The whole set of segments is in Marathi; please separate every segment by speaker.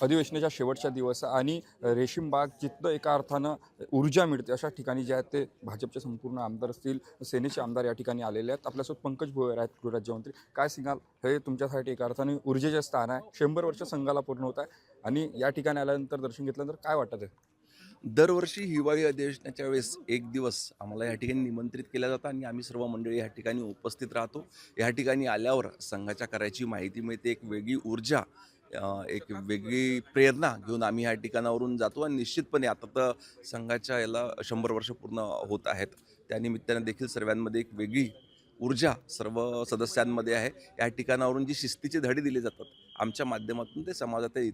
Speaker 1: अधिवेशनाच्या शेवटच्या दिवस आणि रेशीम बाग जिथं एका अर्थानं ऊर्जा मिळते अशा ठिकाणी जे आहेत ते भाजपचे संपूर्ण आमदार असतील, सेनेचे आमदार या ठिकाणी आलेले आहेत. आपल्यासोबत पंकज भोयर आहेत, गृहराज्यमंत्री. काय सांगाल, हे तुमच्यासाठी एका अर्थाने ऊर्जेचे स्थान आहे, 100 वर्ष संघाला पूर्ण होत आहे आणि या ठिकाणी आल्यानंतर दर्शन घेतल्यानंतर काय वाटतं आहे?
Speaker 2: दरवर्षी हिवाळी अधिवेशनाच्या वेळेस एक दिवस आम्हाला या ठिकाणी निमंत्रित केलं जातं आणि आम्ही सर्व मंडळी या ठिकाणी उपस्थित राहतो. या ठिकाणी आल्यावर संघाच्या कार्याची माहिती मिळते, एक वेगळी ऊर्जा, एक वेगळी प्रेरणा घेऊन आम्ही ह्या ठिकाणावरून जातो आणि निश्चितपणे आता तर संघाच्या याला 100 वर्ष पूर्ण होत आहेत. त्यानिमित्ताने देखील सर्वांमध्ये एक वेगळी ऊर्जा सर्व सदस्यांमध्ये आहे. या ठिकाणावरून जी शिस्तीचे धडे दिले जातात आमच्या माध्यमातून, ते समाजातील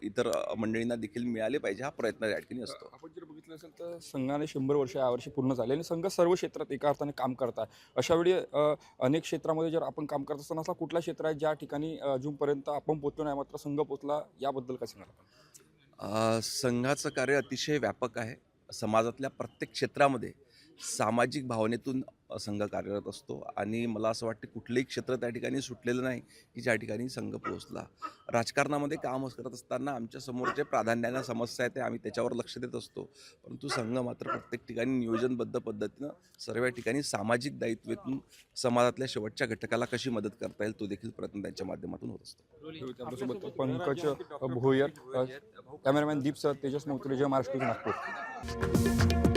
Speaker 2: इतर मंडळींना देखील मिळाले पाहिजे, हा प्रयत्न या ठिकाणी असतो.
Speaker 1: आपण जर बघितलं असेल तर संघाने 100 वर्ष यावर्षी पूर्ण झाले आणि संघ सर्व क्षेत्रात एका अर्थाने काम करत आहे. अशावेळी अनेक क्षेत्रामध्ये जर आपण काम करत असताना असा कुठला क्षेत्र आहे ज्या ठिकाणी अजूनपर्यंत आपण पोहोचलो नाही मात्र संघ पोहोचला, याबद्दल काय सांगाल आपण?
Speaker 2: संघाचं कार्य अतिशय व्यापक आहे. समाजातल्या प्रत्येक क्षेत्रामध्ये सामाजिक भावनेतून संघ कार्यरत असतो आणि मला असं वाटतं कुठलंही क्षेत्र त्या ठिकाणी सुटलेलं नाही की ज्या ठिकाणी संघ पोहोचला. राजकारणामध्ये काम करत असताना आमच्या समोर जे प्राधान्यानं समस्या आहे ते आम्ही त्याच्यावर लक्ष देत असतो, परंतु संघ मात्र प्रत्येक ठिकाणी नियोजनबद्ध पद्धतीनं सर्व ठिकाणी सामाजिक दायित्वातून समाजातल्या शेवटच्या घटकाला कशी मदत करता येईल तो देखील प्रयत्न त्यांच्या माध्यमातून होत असतो.
Speaker 1: आपल्यासोबत पंकज भोयर, कॅमेरामॅन दीप सर, तेजस मोत्रे, जय महाराष्ट्र, नागपूर.